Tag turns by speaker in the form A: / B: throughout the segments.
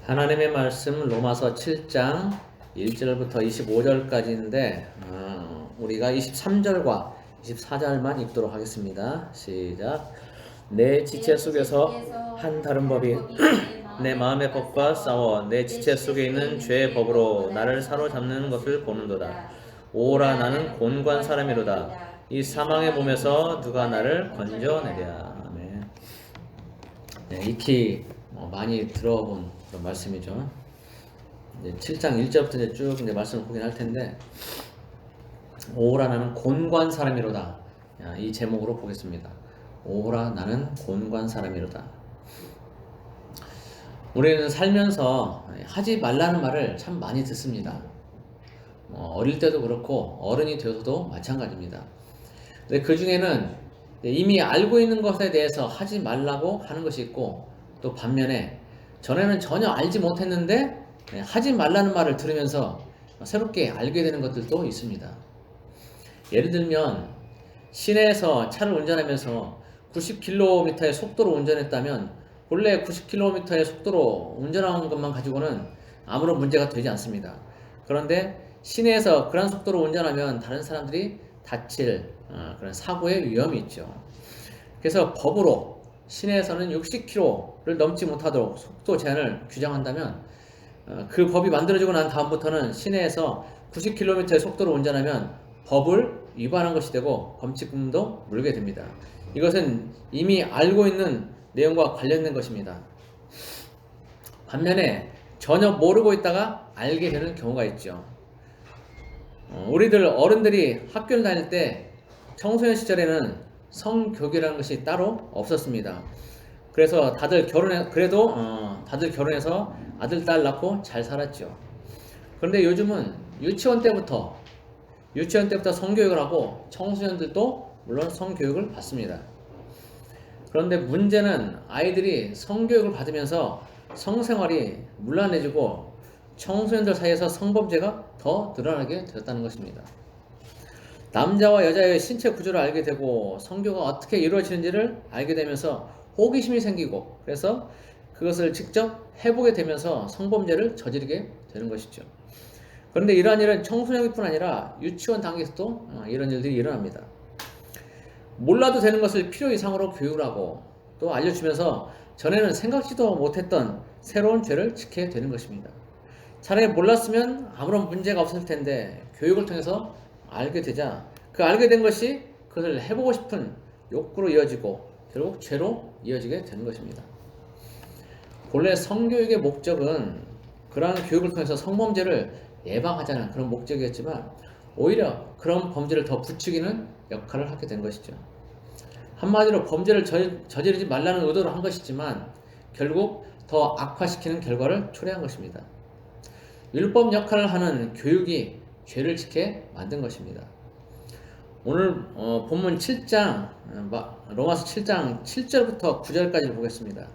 A: 하나님의 말씀 로마서 7장 1절부터 25절까지인데 우리가 23절과 24절만 읽도록 하겠습니다. 시작. 내 지체 속에서 한 다른 법이 내 마음의 법과 싸워 내 지체 속에 있는 죄의 법으로 나를 사로잡는 것을 보는도다. 오라 나는 곤고한 사람이로다. 이 사망의 몸에서 누가 나를 건져내랴. 아멘. 네, 익히 많이 들어본 그런 말씀이죠. 이제 7장 1절부터 이제 쭉 이제 말씀을 보긴 할 텐데, 오라 나는 곤고한 사람이로다. 이 제목으로 보겠습니다. 오라 나는 곤고한 사람이로다. 우리는 살면서 하지 말라는 말을 참 많이 듣습니다. 어릴 때도 그렇고 어른이 되어서도 마찬가지입니다. 근데 그 중에는 이미 알고 있는 것에 대해서 하지 말라고 하는 것이 있고, 또 반면에 전에는 전혀 알지 못했는데 하지 말라는 말을 들으면서 새롭게 알게 되는 것들도 있습니다. 예를 들면 시내에서 차를 운전하면서 90km의 속도로 운전했다면 본래 90km의 속도로 운전한 것만 가지고는 아무런 문제가 되지 않습니다. 그런데 시내에서 그런 속도로 운전하면 다른 사람들이 다칠 그런 사고의 위험이 있죠. 그래서 법으로 시내에서는 60km를 넘지 못하도록 속도 제한을 규정한다면, 그 법이 만들어지고 난 다음부터는 시내에서 90km의 속도로 운전하면 법을 위반한 것이 되고 범칙금도 물게 됩니다. 이것은 이미 알고 있는 내용과 관련된 것입니다. 반면에 전혀 모르고 있다가 알게 되는 경우가 있죠. 우리들 어른들이 학교를 다닐 때 청소년 시절에는 성교육이라는 것이 따로 없었습니다. 그래서 다들 결혼해서 아들, 딸 낳고 잘 살았죠. 그런데 요즘은 유치원 때부터 성교육을 하고 청소년들도 물론 성교육을 받습니다. 그런데 문제는 아이들이 성교육을 받으면서 성생활이 문란해지고 청소년들 사이에서 성범죄가 더 늘어나게 되었다는 것입니다. 남자와 여자의 신체 구조를 알게 되고 성교가 어떻게 이루어지는지를 알게 되면서 호기심이 생기고, 그래서 그것을 직접 해보게 되면서 성범죄를 저지르게 되는 것이죠. 그런데 이러한 일은 청소년뿐 아니라 유치원 단계에서도 이런 일들이 일어납니다. 몰라도 되는 것을 필요 이상으로 교육을 하고 또 알려주면서 전에는 생각지도 못했던 새로운 죄를 짓게 되는 것입니다. 차라리 몰랐으면 아무런 문제가 없었을 텐데 교육을 통해서 알게 되자 그 알게 된 것이 그것을 해보고 싶은 욕구로 이어지고 결국 죄로 이어지게 되는 것입니다. 본래 성교육의 목적은 그러한 교육을 통해서 성범죄를 예방하자는 그런 목적이었지만 오히려 그런 범죄를 더 부추기는 역할을 하게 된 것이죠. 한마디로 범죄를 저지르지 말라는 의도로 한 것이지만 결국 더 악화시키는 결과를 초래한 것입니다. 율법 역할을 하는 교육이 죄를 짓게 만든 것입니다. 오늘 본문 7장 로마서 7장 7절부터 9절까지 보겠습니다.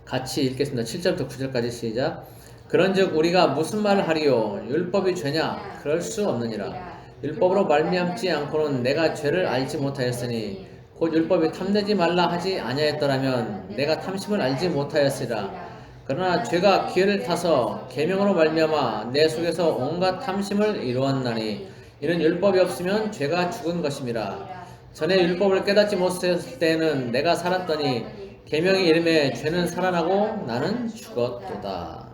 A: 같이 읽겠습니다. 7절부터 9절까지 시작. 그런즉 우리가 무슨 말을 하리요? 율법이 죄냐? 그럴 수 없느니라. 율법으로 말미암지 않고는 내가 죄를 알지 못하였으니 곧 율법이 탐내지 말라 하지 아니하였더라면 내가 탐심을 알지 못하였으리라. 그러나 죄가 기회를 타서 계명으로 말미암아 내 속에서 온갖 탐심을 이루었나니 이는 율법이 없으면 죄가 죽은 것임이라. 전에 율법을 깨닫지 못했을 때에는 내가 살았더니 계명이 이름에 죄는 살아나고 나는 죽었도다.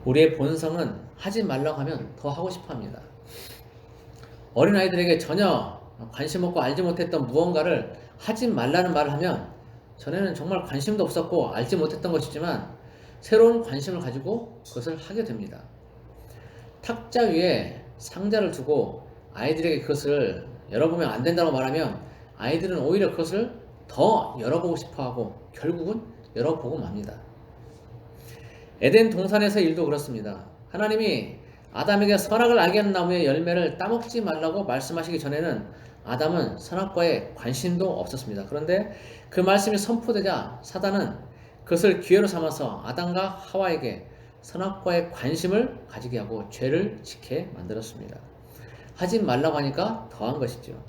A: 우리의 본성은 하지 말라고 하면 더 하고 싶어 합니다. 어린아이들에게 전혀 관심 없고 알지 못했던 무언가를 하지 말라는 말을 하면 전에는 정말 관심도 없었고 알지 못했던 것이지만 새로운 관심을 가지고 그것을 하게 됩니다. 탁자 위에 상자를 두고 아이들에게 그것을 열어보면 안 된다고 말하면 아이들은 오히려 그것을 더 열어보고 싶어하고 결국은 열어보고 맙니다. 에덴 동산에서 일도 그렇습니다. 하나님이 아담에게 선악을 알게 하는 나무의 열매를 따먹지 말라고 말씀하시기 전에는 아담은 선악과에 관심도 없었습니다. 그런데 그 말씀이 선포되자 사단은 그것을 기회로 삼아서 아담과 하와에게 선악과에 관심을 가지게 하고 죄를 짓게 만들었습니다. 하지 말라고 하니까 더한 것이죠.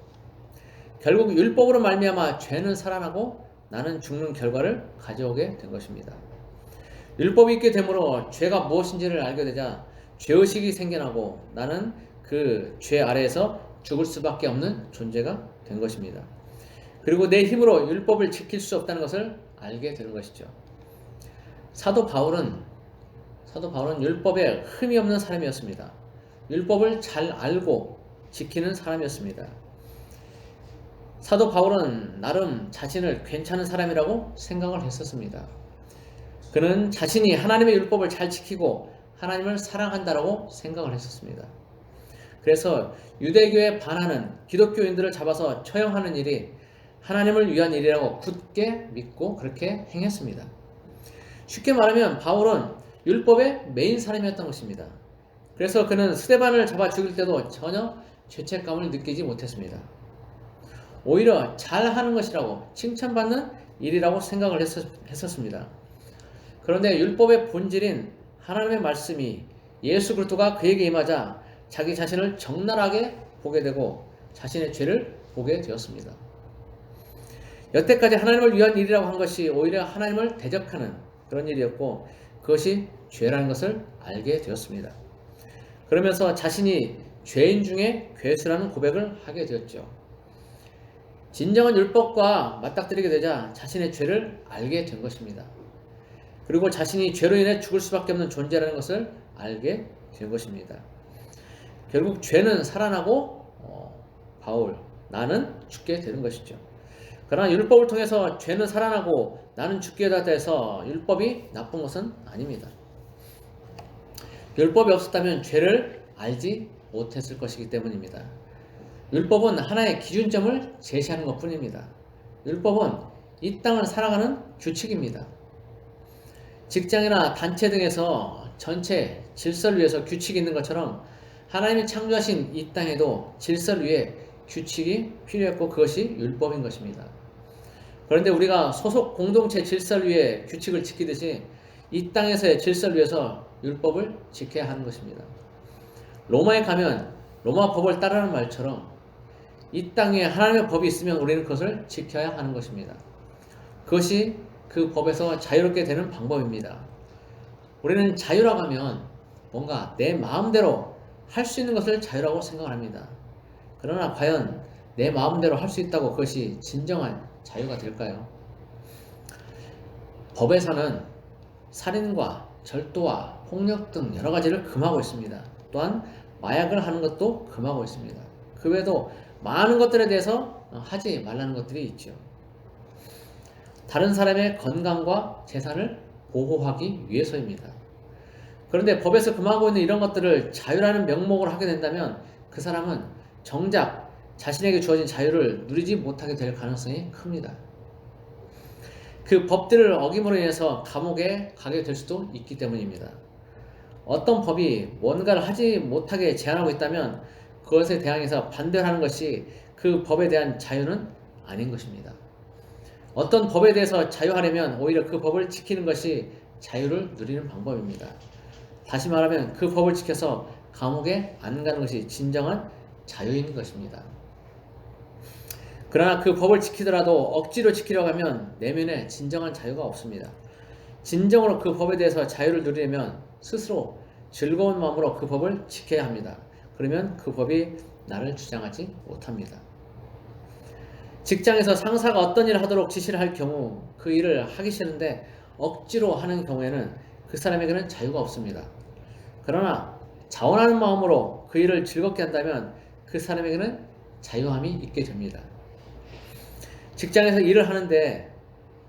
A: 결국 율법으로 말미암아 죄는 살아나고 나는 죽는 결과를 가져오게 된 것입니다. 율법이 있게 되므로 죄가 무엇인지를 알게 되자 죄의식이 생겨나고 나는 그 죄 아래에서 죽을 수밖에 없는 존재가 된 것입니다. 그리고 내 힘으로 율법을 지킬 수 없다는 것을 알게 되는 것이죠. 사도 바울은 율법에 흠이 없는 사람이었습니다. 율법을 잘 알고 지키는 사람이었습니다. 사도 바울은 나름 자신을 괜찮은 사람이라고 생각을 했었습니다. 그는 자신이 하나님의 율법을 잘 지키고 하나님을 사랑한다라고 생각을 했었습니다. 그래서 유대교에 반하는 기독교인들을 잡아서 처형하는 일이 하나님을 위한 일이라고 굳게 믿고 그렇게 행했습니다. 쉽게 말하면 바울은 율법의 메인 사람이었던 것입니다. 그래서 그는 스데반을 잡아 죽일 때도 전혀 죄책감을 느끼지 못했습니다. 오히려 잘하는 것이라고 칭찬받는 일이라고 생각을 했었습니다. 그런데 율법의 본질인 하나님의 말씀이 예수 그리스도가 그에게 임하자 자기 자신을 적나라하게 보게 되고 자신의 죄를 보게 되었습니다. 여태까지 하나님을 위한 일이라고 한 것이 오히려 하나님을 대적하는 그런 일이었고 그것이 죄라는 것을 알게 되었습니다. 그러면서 자신이 죄인 중에 괴수라는 고백을 하게 되었죠. 진정한 율법과 맞닥뜨리게 되자 자신의 죄를 알게 된 것입니다. 그리고 자신이 죄로 인해 죽을 수밖에 없는 존재라는 것을 알게 된 것입니다. 결국 죄는 살아나고 바울, 나는 죽게 되는 것이죠. 그러나 율법을 통해서 죄는 살아나고 나는 죽게 되었다 해서 율법이 나쁜 것은 아닙니다. 율법이 없었다면 죄를 알지 못했을 것이기 때문입니다. 율법은 하나의 기준점을 제시하는 것뿐입니다. 율법은 이 땅을 살아가는 규칙입니다. 직장이나 단체 등에서 전체 질서를 위해서 규칙이 있는 것처럼 하나님이 창조하신 이 땅에도 질서를 위해 규칙이 필요했고 그것이 율법인 것입니다. 그런데 우리가 소속 공동체 질서를 위해 규칙을 지키듯이 이 땅에서의 질서를 위해서 율법을 지켜야 하는 것입니다. 로마에 가면 로마 법을 따르는 말처럼 이 땅에 하나님의 법이 있으면 우리는 그것을 지켜야 하는 것입니다. 그것이 그 법에서 자유롭게 되는 방법입니다. 우리는 자유라고 하면 뭔가 내 마음대로 할 수 있는 것을 자유라고 생각을 합니다. 그러나 과연 내 마음대로 할 수 있다고 그것이 진정한 자유가 될까요? 법에서는 살인과 절도와 폭력 등 여러 가지를 금하고 있습니다. 또한 마약을 하는 것도 금하고 있습니다. 그 외에도 많은 것들에 대해서 하지 말라는 것들이 있죠. 다른 사람의 건강과 재산을 보호하기 위해서입니다. 그런데 법에서 금하고 있는 이런 것들을 자유라는 명목으로 하게 된다면 그 사람은 정작 자신에게 주어진 자유를 누리지 못하게 될 가능성이 큽니다. 그 법들을 어김으로 인해서 감옥에 가게 될 수도 있기 때문입니다. 어떤 법이 뭔가를 하지 못하게 제한하고 있다면 그것에 대항해서 반대를 하는 것이 그 법에 대한 자유는 아닌 것입니다. 어떤 법에 대해서 자유하려면 오히려 그 법을 지키는 것이 자유를 누리는 방법입니다. 다시 말하면 그 법을 지켜서 감옥에 안 가는 것이 진정한 자유인 것입니다. 그러나 그 법을 지키더라도 억지로 지키려고 하면 내면에 진정한 자유가 없습니다. 진정으로 그 법에 대해서 자유를 누리려면 스스로 즐거운 마음으로 그 법을 지켜야 합니다. 그러면 그 법이 나를 주장하지 못합니다. 직장에서 상사가 어떤 일을 하도록 지시를 할 경우 그 일을 하기 싫은데 억지로 하는 경우에는 그 사람에게는 자유가 없습니다. 그러나 자원하는 마음으로 그 일을 즐겁게 한다면 그 사람에게는 자유함이 있게 됩니다. 직장에서 일을 하는데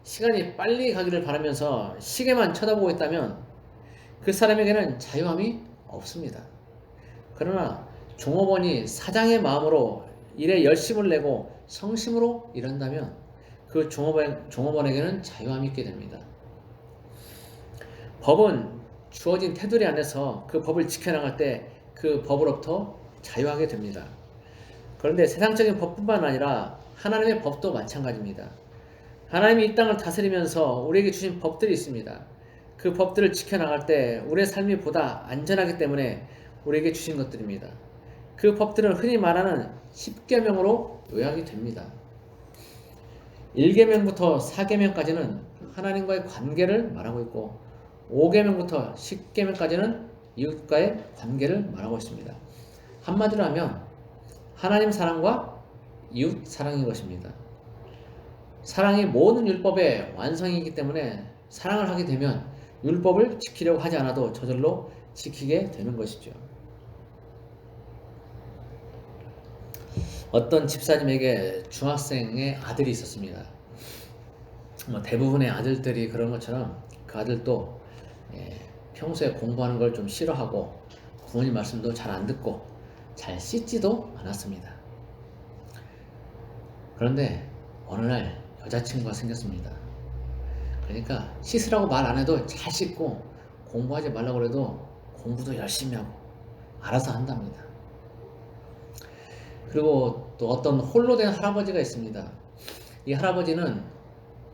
A: 시간이 빨리 가기를 바라면서 시계만 쳐다보고 있다면 그 사람에게는 자유함이 없습니다. 그러나 종업원이 사장의 마음으로 일에 열심을 내고 성심으로 일한다면 그 종업원에게는 자유함이 있게 됩니다. 법은 주어진 테두리 안에서 그 법을 지켜나갈 때 그 법으로부터 자유하게 됩니다. 그런데 세상적인 법뿐만 아니라 하나님의 법도 마찬가지입니다. 하나님이 이 땅을 다스리면서 우리에게 주신 법들이 있습니다. 그 법들을 지켜나갈 때 우리의 삶이 보다 안전하기 때문에 우리에게 주신 것들입니다. 그 법들은 흔히 말하는 십계명으로 요약이 됩니다. 1계명부터 4계명까지는 하나님과의 관계를 말하고 있고 5계명부터 10계명까지는 이웃과의 관계를 말하고 있습니다. 한마디로 하면 하나님 사랑과 이웃 사랑인 것입니다. 사랑이 모든 율법의 완성이기 때문에 사랑을 하게 되면 율법을 지키려고 하지 않아도 저절로 지키게 되는 것이죠. 어떤 집사님에게 중학생의 아들이 있었습니다. 대부분의 아들들이 그런 것처럼 그 아들도 평소에 공부하는 걸 좀 싫어하고 부모님 말씀도 잘 안 듣고 잘 씻지도 않았습니다. 그런데 어느 날 여자친구가 생겼습니다. 그러니까 씻으라고 말 안 해도 잘 씻고 공부하지 말라고 그래도 공부도 열심히 하고 알아서 한답니다. 그리고 또 어떤 홀로 된 할아버지가 있습니다. 이 할아버지는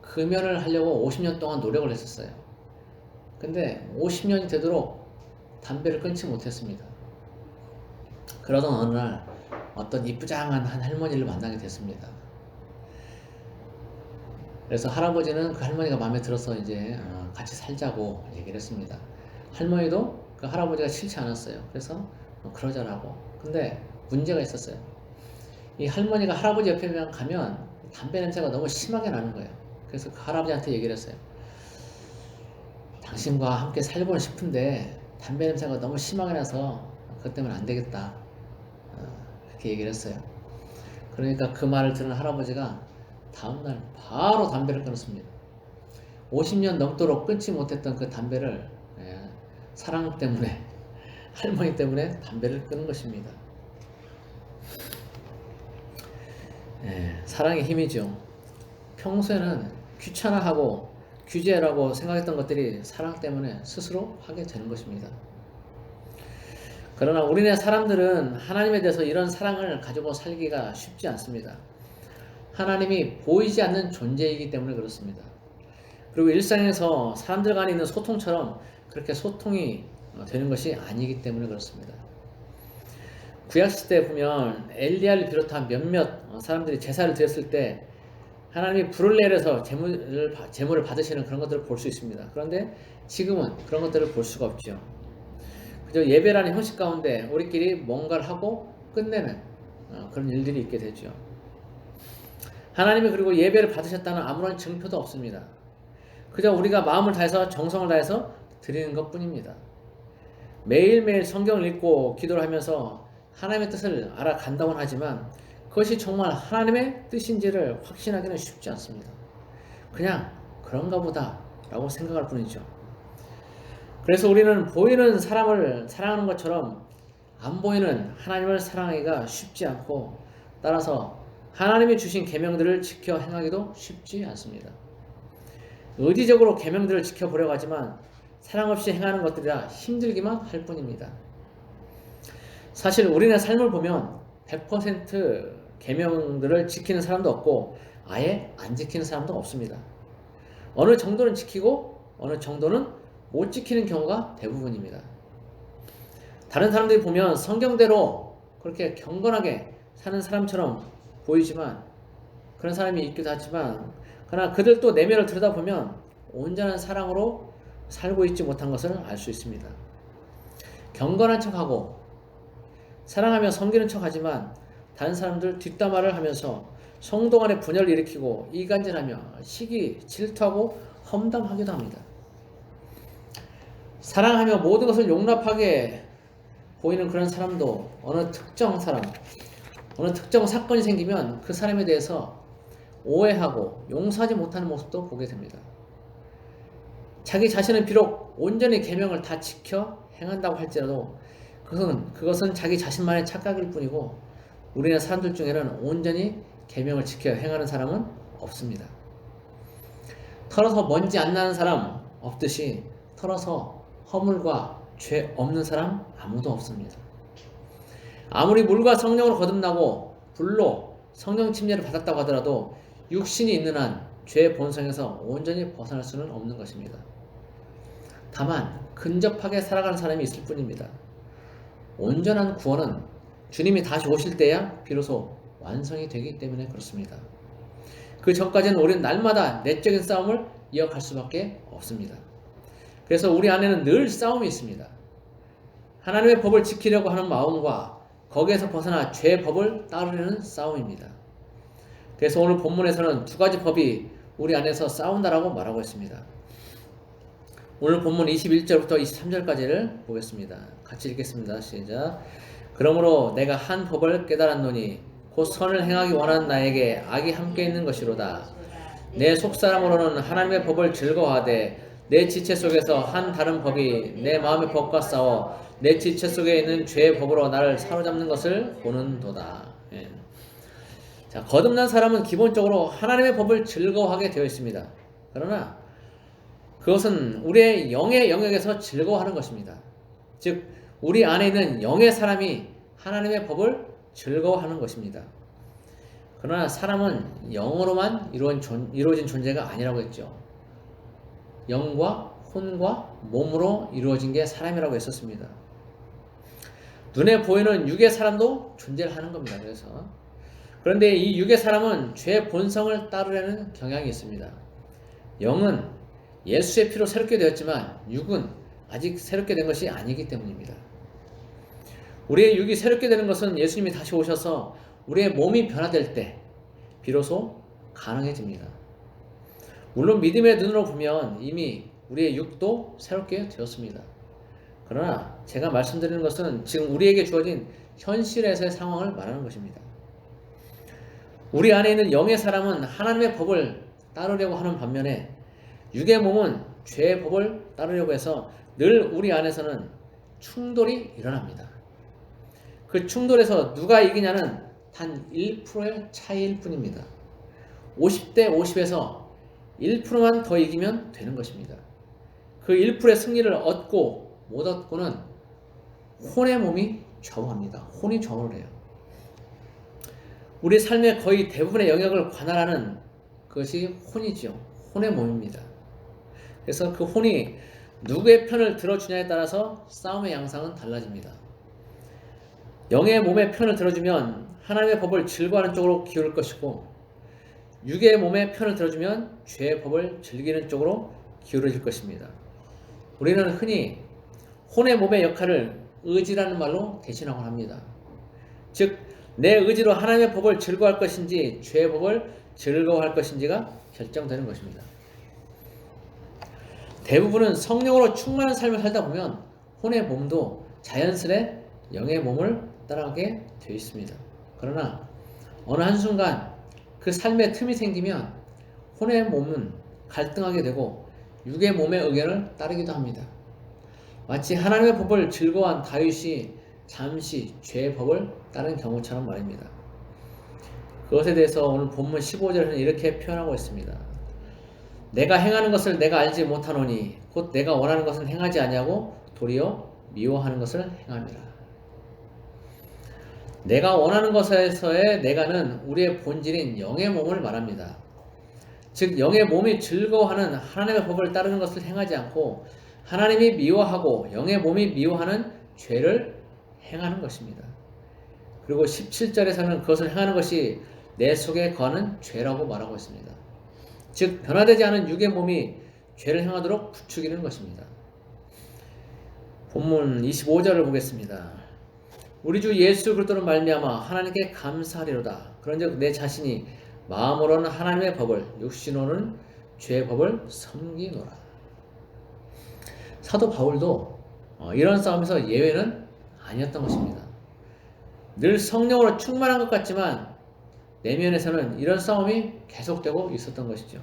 A: 금연을 하려고 50년 동안 노력을 했었어요. 근데 50년이 되도록 담배를 끊지 못했습니다. 그러던 어느 날 어떤 이쁘장한 한 할머니를 만나게 됐습니다. 그래서 할아버지는 그 할머니가 마음에 들어서 이제 같이 살자고 얘기를 했습니다. 할머니도 그 할아버지가 싫지 않았어요. 그래서 그러자라고. 근데 문제가 있었어요. 이 할머니가 할아버지 옆에만 가면 담배 냄새가 너무 심하게 나는 거예요. 그래서 그 할아버지한테 얘기를 했어요. 당신과 함께 살고는 싶은데 담배 냄새가 너무 심하게 나서 그것 때문에 안 되겠다. 그렇게 얘기를 했어요. 그러니까 그 말을 들은 할아버지가 다음날 바로 담배를 끊었습니다. 50년 넘도록 끊지 못했던 그 담배를 사랑 때문에, 할머니 때문에 담배를 끊은 것입니다. 사랑의 힘이죠. 평소에는 귀찮아하고 규제라고 생각했던 것들이 사랑 때문에 스스로 하게 되는 것입니다. 그러나 우리네 사람들은 하나님에 대해서 이런 사랑을 가지고 살기가 쉽지 않습니다. 하나님이 보이지 않는 존재이기 때문에 그렇습니다. 그리고 일상에서 사람들 간에 있는 소통처럼 그렇게 소통이 되는 것이 아니기 때문에 그렇습니다. 구약시대에 보면 엘리야를 비롯한 몇몇 사람들이 제사를 드렸을 때 하나님이 불을 내려서 제물을 받으시는 그런 것들을 볼 수 있습니다. 그런데 지금은 그런 것들을 볼 수가 없죠. 그저 예배라는 형식 가운데 우리끼리 뭔가를 하고 끝내는 그런 일들이 있게 되죠. 하나님이 그리고 예배를 받으셨다는 아무런 증표도 없습니다. 그저 우리가 마음을 다해서 정성을 다해서 드리는 것 뿐입니다. 매일매일 성경을 읽고 기도를 하면서 하나님의 뜻을 알아간다고는 하지만 그것이 정말 하나님의 뜻인지를 확신하기는 쉽지 않습니다. 그냥 그런가 보다 라고 생각할 뿐이죠. 그래서 우리는 보이는 사람을 사랑하는 것처럼 안 보이는 하나님을 사랑하기가 쉽지 않고 따라서 하나님이 주신 계명들을 지켜 행하기도 쉽지 않습니다. 의지적으로 계명들을 지켜보려고 하지만 사랑 없이 행하는 것들이라 힘들기만 할 뿐입니다. 사실 우리네 삶을 보면 100% 계명들을 지키는 사람도 없고 아예 안 지키는 사람도 없습니다. 어느 정도는 지키고 어느 정도는 못 지키는 경우가 대부분입니다. 다른 사람들이 보면 성경대로 그렇게 경건하게 사는 사람처럼 보이지만 그런 사람이 있기도 하지만 그러나 그들 또 내면을 들여다보면 온전한 사랑으로 살고 있지 못한 것을 알 수 있습니다. 경건한 척하고 사랑하며 섬기는 척하지만 다른 사람들 뒷담화를 하면서 성도 간의 분열을 일으키고 이간질하며 시기, 질투하고 험담하기도 합니다. 사랑하며 모든 것을 용납하게 보이는 그런 사람도 어느 특정 사람, 어느 특정 사건이 생기면 그 사람에 대해서 오해하고 용서하지 못하는 모습도 보게 됩니다. 자기 자신은 비록 온전히 계명을 다 지켜 행한다고 할지라도 그것은 자기 자신만의 착각일 뿐이고 우리네 사람들 중에는 온전히 계명을 지켜 행하는 사람은 없습니다. 털어서 먼지 안 나는 사람 없듯이 털어서 허물과 죄 없는 사람 아무도 없습니다. 아무리 물과 성령으로 거듭나고 불로 성령 침례를 받았다고 하더라도 육신이 있는 한 죄의 본성에서 온전히 벗어날 수는 없는 것입니다. 다만 근접하게 살아가는 사람이 있을 뿐입니다. 온전한 구원은 주님이 다시 오실 때야 비로소 완성이 되기 때문에 그렇습니다. 그 전까지는 우리는 날마다 내적인 싸움을 이어갈 수밖에 없습니다. 그래서 우리 안에는 늘 싸움이 있습니다. 하나님의 법을 지키려고 하는 마음과 거기에서 벗어나 죄의 법을 따르려는 싸움입니다. 그래서 오늘 본문에서는 두 가지 법이 우리 안에서 싸운다라고 말하고 있습니다. 오늘 본문 21절부터 23절까지를 보겠습니다. 같이 읽겠습니다. 시작. 그러므로 내가 한 법을 깨달았노니 곧 선을 행하기 원하는 나에게 악이 함께 있는 것이로다. 내 속사람으로는 하나님의 법을 즐거워하되 내 지체 속에서 한 다른 법이 내 마음의 법과 싸워 내 지체 속에 있는 죄의 법으로 나를 사로잡는 것을 보는도다. 예. 자, 거듭난 사람은 기본적으로 하나님의 법을 즐거워하게 되어 있습니다. 그러나 그것은 우리의 영의 영역에서 즐거워하는 것입니다. 즉 우리 안에 있는 영의 사람이 하나님의 법을 즐거워하는 것입니다. 그러나 사람은 영으로만 이루어진 존재가 아니라고 했죠. 영과 혼과 몸으로 이루어진 게 사람이라고 했었습니다. 눈에 보이는 육의 사람도 존재를 하는 겁니다. 그런데 이 육의 사람은 죄의 본성을 따르려는 경향이 있습니다. 영은 예수의 피로 새롭게 되었지만 육은 아직 새롭게 된 것이 아니기 때문입니다. 우리의 육이 새롭게 되는 것은 예수님이 다시 오셔서 우리의 몸이 변화될 때 비로소 가능해집니다. 물론 믿음의 눈으로 보면 이미 우리의 육도 새롭게 되었습니다. 그러나 제가 말씀드리는 것은 지금 우리에게 주어진 현실에서의 상황을 말하는 것입니다. 우리 안에 있는 영의 사람은 하나님의 법을 따르려고 하는 반면에 육의 몸은 죄의 법을 따르려고 해서 늘 우리 안에서는 충돌이 일어납니다. 그 충돌에서 누가 이기냐는 단 1%의 차이일 뿐입니다. 50대 50에서 1%만 더 이기면 되는 것입니다. 그 1%의 승리를 얻고 못 얻고는 혼의 몸이 좌우합니다. 혼이 좌우를 해요. 우리 삶의 거의 대부분의 영역을 관할하는 것이 혼이지요. 혼의 몸입니다. 그래서 그 혼이 누구의 편을 들어주냐에 따라서 싸움의 양상은 달라집니다. 영의 몸의 편을 들어주면 하나님의 법을 즐거워하는 쪽으로 기울을 것이고 육의 몸의 편을 들어주면 죄의 법을 즐기는 쪽으로 기울어질 것입니다. 우리는 흔히 혼의 몸의 역할을 의지라는 말로 대신하곤 합니다. 즉 내 의지로 하나님의 법을 즐거워할 것인지 죄의 법을 즐거워할 것인지가 결정되는 것입니다. 대부분은 성령으로 충만한 삶을 살다 보면 혼의 몸도 자연스레 영의 몸을 따라가게 되어 있습니다. 그러나 어느 한순간 그 삶의 틈이 생기면 혼의 몸은 갈등하게 되고 육의 몸의 의견을 따르기도 합니다. 마치 하나님의 법을 즐거워한 다윗이 잠시 죄의 법을 따른 경우처럼 말입니다. 그것에 대해서 오늘 본문 15절에는 이렇게 표현하고 있습니다. 내가 행하는 것을 내가 알지 못하노니 곧 내가 원하는 것은 행하지 아니하고 도리어 미워하는 것을 행함이라. 내가 원하는 것에서의 내가는 우리의 본질인 영의 몸을 말합니다. 즉 영의 몸이 즐거워하는 하나님의 법을 따르는 것을 행하지 않고 하나님이 미워하고 영의 몸이 미워하는 죄를 행하는 것입니다. 그리고 17절에서는 그것을 행하는 것이 내 속에 거하는 죄라고 말하고 있습니다. 즉 변화되지 않은 육의 몸이 죄를 행하도록 부추기는 것입니다. 본문 25절을 보겠습니다. 우리 주 예수 그리스도로 말미암아 하나님께 감사하리로다. 그런즉 내 자신이 마음으로는 하나님의 법을 육신으로는 죄의 법을 섬기노라. 사도 바울도 이런 싸움에서 예외는 아니었던 것입니다. 늘 성령으로 충만한 것 같지만 내면에서는 이런 싸움이 계속되고 있었던 것이죠.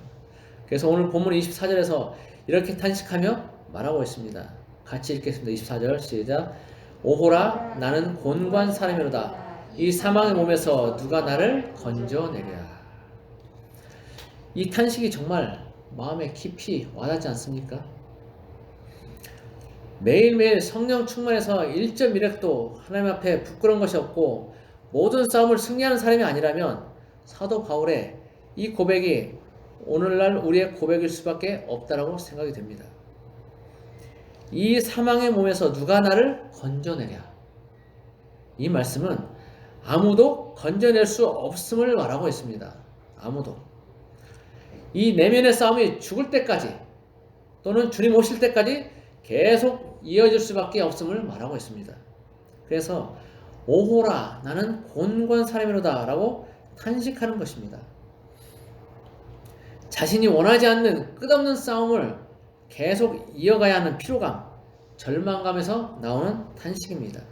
A: 그래서 오늘 본문 24절에서 이렇게 탄식하며 말하고 있습니다. 같이 읽겠습니다. 24절 시작. 오호라 나는 곤고한 사람이로다. 이 사망의 몸에서 누가 나를 건져내랴. 이 탄식이 정말 마음에 깊이 와닿지 않습니까? 매일매일 성령 충만해서 1.1획도 하나님 앞에 부끄러운 것이 없고 모든 싸움을 승리하는 사람이 아니라면 사도 바울의 이 고백이 오늘날 우리의 고백일 수밖에 없다라고 생각이 됩니다. 이 사망의 몸에서 누가 나를 건져내랴. 이 말씀은 아무도 건져낼 수 없음을 말하고 있습니다. 아무도. 이 내면의 싸움이 죽을 때까지 또는 주님 오실 때까지 계속 이어질 수밖에 없음을 말하고 있습니다. 그래서 오호라 나는 곤고한 사람이로다 라고 탄식하는 것입니다. 자신이 원하지 않는 끝없는 싸움을 계속 이어가야 하는 피로감, 절망감에서 나오는 탄식입니다.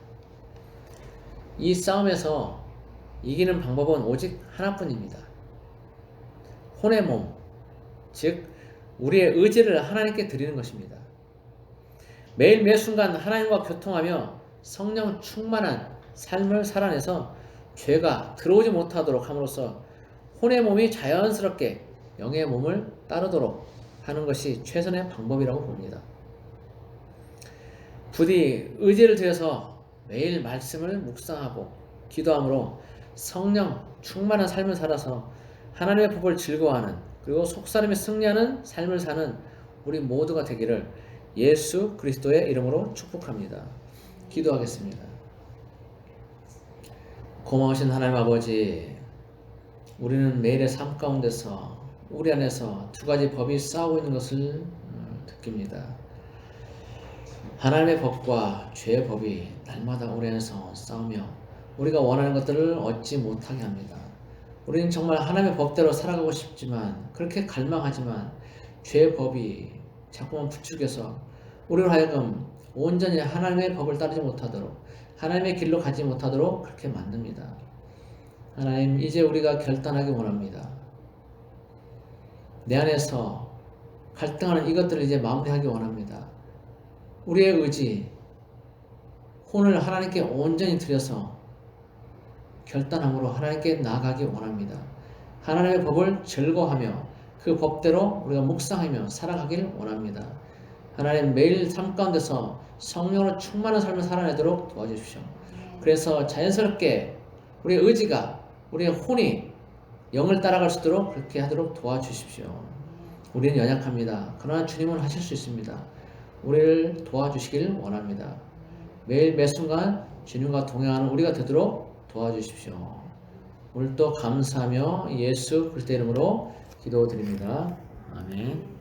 A: 이 싸움에서 이기는 방법은 오직 하나뿐입니다. 혼의 몸, 즉 우리의 의지를 하나님께 드리는 것입니다. 매일 매 순간 하나님과 교통하며 성령 충만한 삶을 살아내서 죄가 들어오지 못하도록 함으로써 혼의 몸이 자연스럽게 영의 몸을 따르도록 하는 것이 최선의 방법이라고 봅니다. 부디 의지를 들여서 매일 말씀을 묵상하고 기도함으로 성령 충만한 삶을 살아서 하나님의 법을 즐거워하는 그리고 속사람이 승리하는 삶을 사는 우리 모두가 되기를 예수 그리스도의 이름으로 축복합니다. 기도하겠습니다. 고마우신 하나님 아버지, 우리는 매일의 삶 가운데서 우리 안에서 두 가지 법이 싸우고 있는 것을 느낍니다. 하나님의 법과 죄의 법이 날마다 우리 안에서 싸우며 우리가 원하는 것들을 얻지 못하게 합니다. 우리는 정말 하나님의 법대로 살아가고 싶지만, 그렇게 갈망하지만 죄의 법이 자꾸만 부추겨서 우리로 하여금 온전히 하나님의 법을 따르지 못하도록, 하나님의 길로 가지 못하도록 그렇게 만듭니다. 하나님, 이제 우리가 결단하기 원합니다. 내 안에서 갈등하는 이것들을 이제 마무리하기 원합니다. 우리의 의지, 혼을 하나님께 온전히 드려서 결단함으로 하나님께 나아가기 원합니다. 하나님의 법을 즐거워하며 그 법대로 우리가 묵상하며 살아가길 원합니다. 하나님, 매일 삶 가운데서 성령으로 충만한 삶을 살아내도록 도와주십시오. 그래서 자연스럽게 우리의 의지가, 우리의 혼이 영을 따라갈 수 있도록 그렇게 하도록 도와주십시오. 우리는 연약합니다. 그러나 주님은 하실 수 있습니다. 우리를 도와주시길 원합니다. 매일 매 순간 주님과 동행하는 우리가 되도록 도와주십시오. 오늘도 감사하며 예수 그리스도 이름으로 기도드립니다. 아멘.